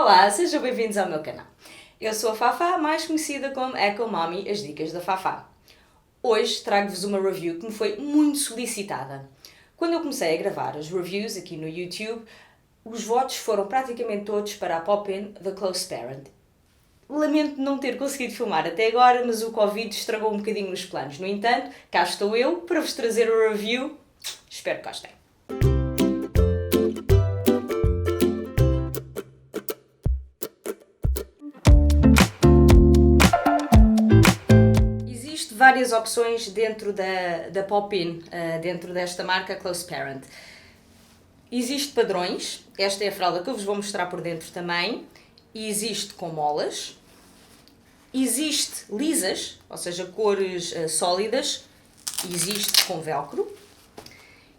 Olá, sejam bem-vindos ao meu canal. Eu sou a Fafá, mais conhecida como Eco Mommy, as dicas da Fafá. Hoje trago-vos uma review que me foi muito solicitada. Quando eu comecei a gravar as reviews aqui no YouTube, os votos foram praticamente todos para a Poppin The Close Parent. Lamento não ter conseguido filmar até agora, mas o Covid estragou um bocadinho os planos. No entanto, cá estou eu para vos trazer o review. Espero que gostem. Existem várias opções dentro da Poppin, dentro desta marca Close Parent. Existe padrões, esta é a fralda que eu vos vou mostrar por dentro também, e existe com molas, existe lisas, ou seja, cores sólidas, existe com velcro,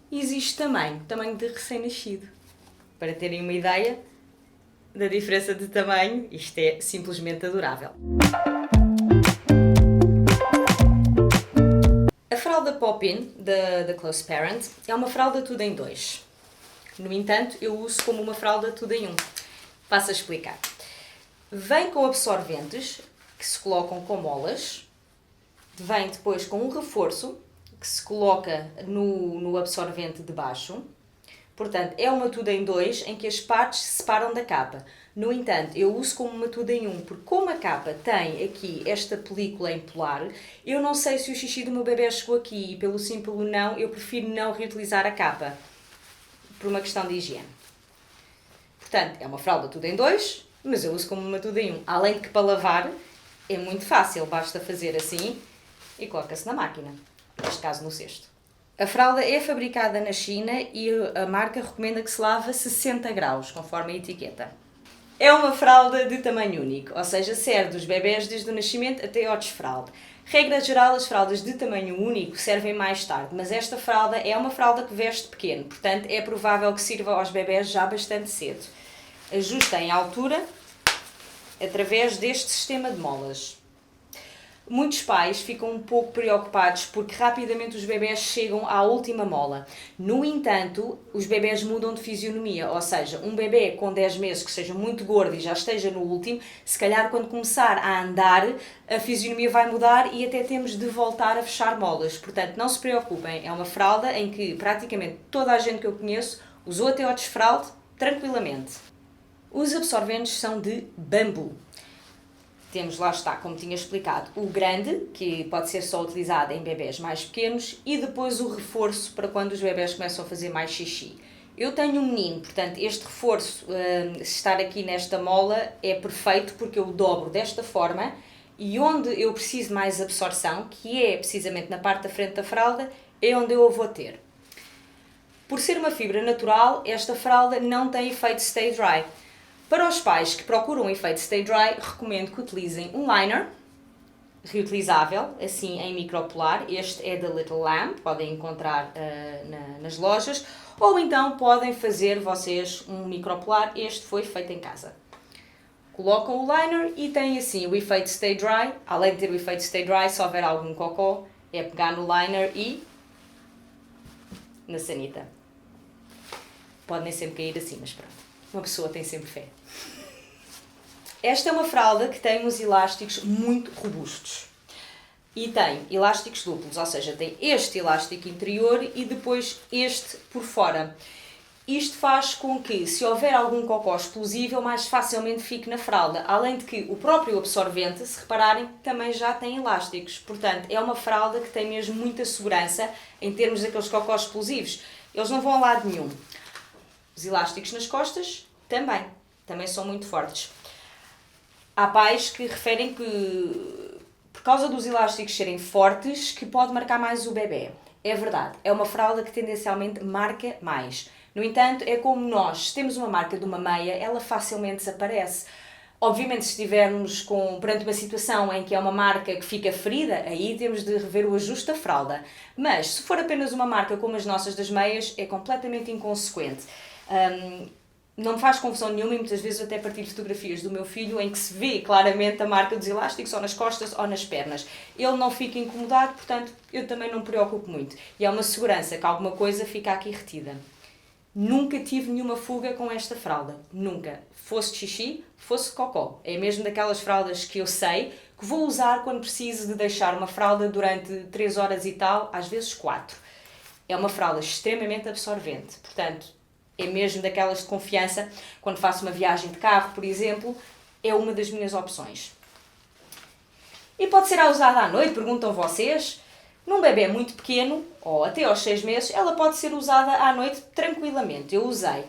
e existe também tamanho de recém-nascido. Para terem uma ideia da diferença de tamanho, isto é simplesmente adorável. A fralda Poppin da Close Parent é uma fralda tudo em dois. No entanto, eu uso como uma fralda tudo em um. Passo a explicar. Vem com absorventes que se colocam com molas. Vem depois com um reforço que se coloca no absorvente de baixo. Portanto, é uma tudo em dois em que as partes se separam da capa. No entanto, eu uso como uma tudo em um, porque como a capa tem aqui esta película em polar, eu não sei se o xixi do meu bebê chegou aqui e pelo sim pelo não, eu prefiro não reutilizar a capa, por uma questão de higiene. Portanto, é uma fralda tudo em dois, mas eu uso como uma tudo em um. Além de que para lavar é muito fácil, basta fazer assim e coloca-se na máquina, neste caso no cesto. A fralda é fabricada na China e a marca recomenda que se lave a 60 graus, conforme a etiqueta. É uma fralda de tamanho único, ou seja, serve dos bebés desde o nascimento até ao desfralde. Regra geral, as fraldas de tamanho único servem mais tarde, mas esta fralda é uma fralda que veste pequeno, portanto é provável que sirva aos bebés já bastante cedo. Ajustem a altura através deste sistema de molas. Muitos pais ficam um pouco preocupados porque rapidamente os bebés chegam à última mola. No entanto, os bebés mudam de fisionomia, ou seja, um bebê com 10 meses que seja muito gordo e já esteja no último, se calhar quando começar a andar, a fisionomia vai mudar e até temos de voltar a fechar molas. Portanto, não se preocupem, é uma fralda em que praticamente toda a gente que eu conheço usou até ao desfralde tranquilamente. Os absorventes são de bambu. Temos, lá está, como tinha explicado, o grande, que pode ser só utilizado em bebés mais pequenos, e depois o reforço para quando os bebés começam a fazer mais xixi. Eu tenho um menino, portanto, este reforço, estar aqui nesta mola, é perfeito porque eu o dobro desta forma e onde eu preciso mais absorção, que é precisamente na parte da frente da fralda, é onde eu a vou ter. Por ser uma fibra natural, esta fralda não tem efeito stay dry. Para os pais que procuram um efeito stay dry, recomendo que utilizem um liner reutilizável, assim em micropolar. Este é da Little Lamb, podem encontrar nas lojas, ou então podem fazer vocês um micropolar. Este foi feito em casa. Colocam o liner e têm assim o efeito stay dry. Além de ter o efeito stay dry, se houver algum cocó, é pegar no liner e na sanita. Pode nem sempre cair assim, mas pronto. Uma pessoa tem sempre fé. Esta é uma fralda que tem uns elásticos muito robustos. E tem elásticos duplos, ou seja, tem este elástico interior e depois este por fora. Isto faz com que, se houver algum cocó explosível, mais facilmente fique na fralda. Além de que o próprio absorvente, se repararem, também já tem elásticos. Portanto, é uma fralda que tem mesmo muita segurança em termos daqueles cocós explosivos. Eles não vão a lado nenhum. Os elásticos nas costas também são muito fortes. Há pais que referem que, por causa dos elásticos serem fortes, que pode marcar mais o bebê. É verdade, é uma fralda que tendencialmente marca mais. No entanto, é como nós, se temos uma marca de uma meia, ela facilmente desaparece. Obviamente, se estivermos perante uma situação em que é uma marca que fica ferida, aí temos de rever o ajuste da fralda. Mas, se for apenas uma marca como as nossas das meias, é completamente inconsequente. Não me faz confusão nenhuma e muitas vezes eu até partilho fotografias do meu filho em que se vê claramente a marca dos elásticos ou nas costas ou nas pernas. Ele não fica incomodado, portanto eu também não me preocupo muito. E é uma segurança que alguma coisa fica aqui retida. Nunca tive nenhuma fuga com esta fralda. Nunca. Fosse xixi, fosse cocó. É mesmo daquelas fraldas que eu sei que vou usar quando preciso de deixar uma fralda durante 3 horas e tal, às vezes 4. É uma fralda extremamente absorvente. Portanto, é mesmo daquelas de confiança. Quando faço uma viagem de carro, por exemplo, é uma das minhas opções. E pode ser usada à noite, perguntam vocês. Num bebê muito pequeno, ou até aos 6 meses, ela pode ser usada à noite tranquilamente. Eu usei.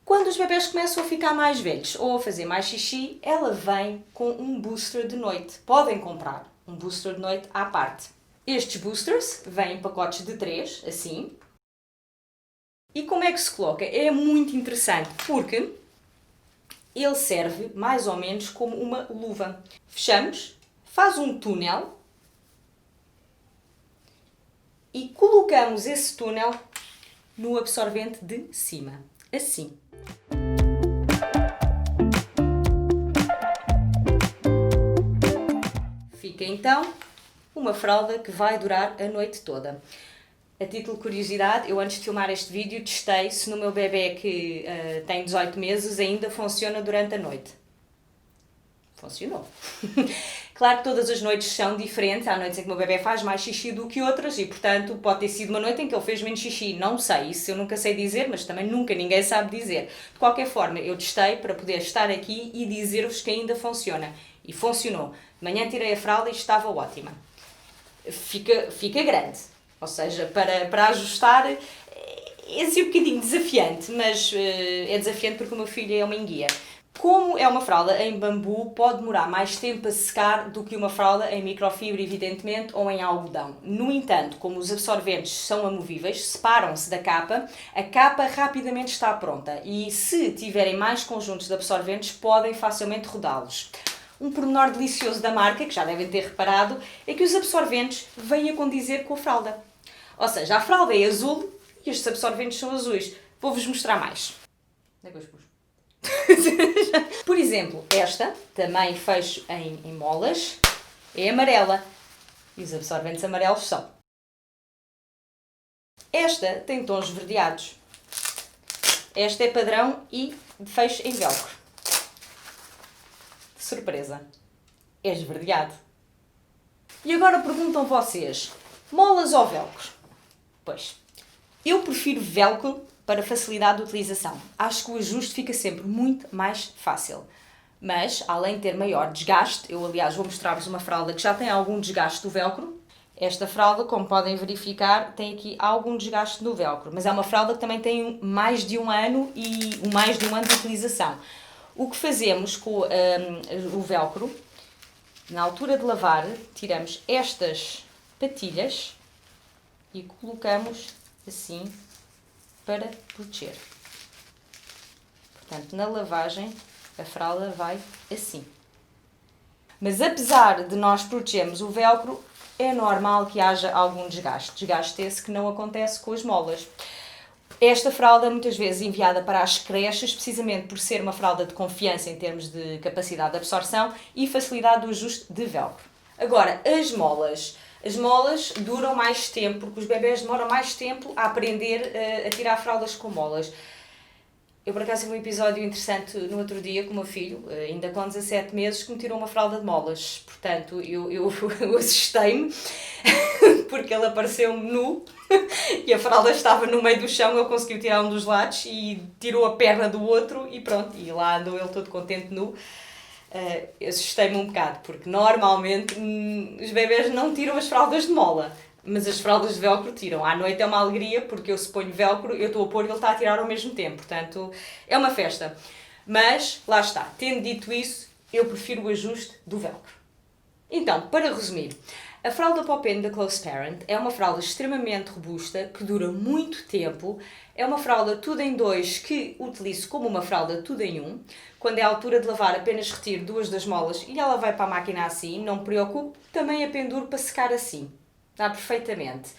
Quando os bebés começam a ficar mais velhos ou a fazer mais xixi, ela vem com um booster de noite. Podem comprar um booster de noite à parte. Estes boosters vêm em pacotes de 3, assim. E como é que se coloca? É muito interessante porque ele serve mais ou menos como uma luva. Fechamos, faz um túnel e colocamos esse túnel no absorvente de cima. Assim. Fica então uma fralda que vai durar a noite toda. A título de curiosidade, eu antes de filmar este vídeo testei se no meu bebê que tem 18 meses ainda funciona durante a noite. Funcionou. Claro que todas as noites são diferentes, há noites em que o meu bebê faz mais xixi do que outras e, portanto, pode ter sido uma noite em que ele fez menos xixi. Não sei, isso eu nunca sei dizer, mas também nunca ninguém sabe dizer. De qualquer forma, eu testei para poder estar aqui e dizer-vos que ainda funciona. E funcionou. De manhã tirei a fralda e estava ótima. Fica grande. Ou seja, para ajustar é assim um bocadinho desafiante, mas é desafiante porque o meu filho é uma enguia. Como é uma fralda em bambu, pode demorar mais tempo a secar do que uma fralda em microfibra, evidentemente, ou em algodão. No entanto, como os absorventes são amovíveis, separam-se da capa, a capa rapidamente está pronta e se tiverem mais conjuntos de absorventes, podem facilmente rodá-los. Um pormenor delicioso da marca, que já devem ter reparado, é que os absorventes vêm a condizer com a fralda. Ou seja, a fralda é azul e estes absorventes são azuis. Vou-vos mostrar mais. Onde é que eu os pus? Por exemplo, esta, também fecho em molas, é amarela. E os absorventes amarelos são. Esta tem tons esverdeados. Esta é padrão e fecho em velcro. Surpresa! É esverdeado. E agora perguntam vocês, molas ou velcro? Pois, eu prefiro velcro para facilidade de utilização. Acho que o ajuste fica sempre muito mais fácil. Mas, além de ter maior desgaste, eu aliás vou mostrar-vos uma fralda que já tem algum desgaste do velcro. Esta fralda, como podem verificar, tem aqui algum desgaste no velcro. Mas é uma fralda que também tem mais de um ano e mais de um ano de utilização. O que fazemos com o velcro, na altura de lavar, tiramos estas patilhas e colocamos assim para proteger. Portanto, na lavagem, a fralda vai assim. Mas apesar de nós protegermos o velcro, é normal que haja algum desgaste. Desgaste esse que não acontece com as molas. Esta fralda é muitas vezes enviada para as creches, precisamente por ser uma fralda de confiança em termos de capacidade de absorção e facilidade do ajuste de velcro. Agora, as molas. As molas duram mais tempo, porque os bebés demoram mais tempo a aprender a tirar fraldas com molas. Eu, por acaso, tive um episódio interessante no outro dia com o meu filho, ainda com 17 meses, que me tirou uma fralda de molas. Portanto, eu assustei-me, porque ele apareceu-me nu e a fralda estava no meio do chão, ele conseguiu tirar um dos lados e tirou a perna do outro e pronto, e lá andou ele todo contente nu. Assustei-me um bocado, porque normalmente os bebés não tiram as fraldas de mola. Mas as fraldas de velcro tiram. À noite é uma alegria, porque eu se ponho velcro, eu estou a pôr e ele está a tirar ao mesmo tempo. Portanto, é uma festa. Mas, lá está. Tendo dito isso, eu prefiro o ajuste do velcro. Então, para resumir, a fralda Poppin da Close Parent é uma fralda extremamente robusta, que dura muito tempo. É uma fralda tudo em 2 que utilizo como uma fralda tudo em 1. Quando é a altura de lavar, apenas retiro 2 das molas e ela vai para a máquina assim. Não me preocupe, também a penduro para secar assim. Dá perfeitamente.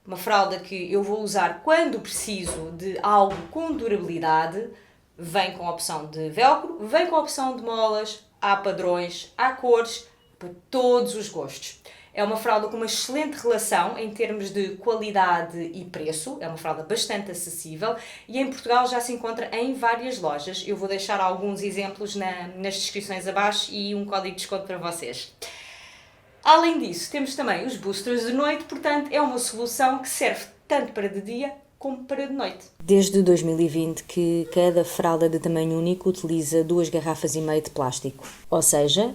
Uma fralda que eu vou usar quando preciso de algo com durabilidade. Vem com a opção de velcro, vem com a opção de molas, há padrões, há cores, para todos os gostos. É uma fralda com uma excelente relação em termos de qualidade e preço, é uma fralda bastante acessível e em Portugal já se encontra em várias lojas. Eu vou deixar alguns exemplos nas descrições abaixo e um código de desconto para vocês. Além disso, temos também os boosters de noite, portanto é uma solução que serve tanto para de dia como para de noite. Desde 2020 que cada fralda de tamanho único utiliza 2,5 garrafas de plástico, ou seja,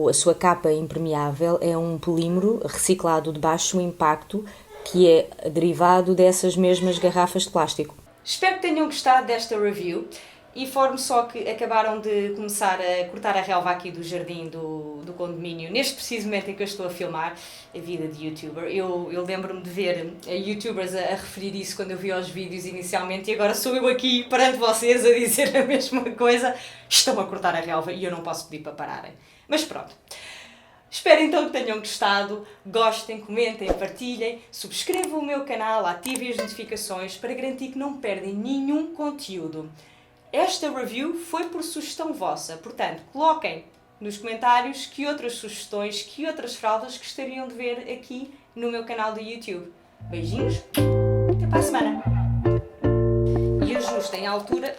a sua capa impermeável é um polímero reciclado de baixo impacto que é derivado dessas mesmas garrafas de plástico. Espero que tenham gostado desta review. Informo só que acabaram de começar a cortar a relva aqui do jardim do condomínio, neste preciso momento em que eu estou a filmar a vida de youtuber. Eu lembro-me de ver youtubers a referir isso quando eu vi os vídeos inicialmente e agora sou eu aqui perante vocês a dizer a mesma coisa. Estão a cortar a relva e eu não posso pedir para pararem. Mas pronto. Espero então que tenham gostado, gostem, comentem, partilhem, subscrevam o meu canal, ativem as notificações para garantir que não perdem nenhum conteúdo. Esta review foi por sugestão vossa, portanto, coloquem nos comentários que outras sugestões, que outras fraldas gostariam de ver aqui no meu canal do YouTube. Beijinhos, até para a semana! E ajustem a altura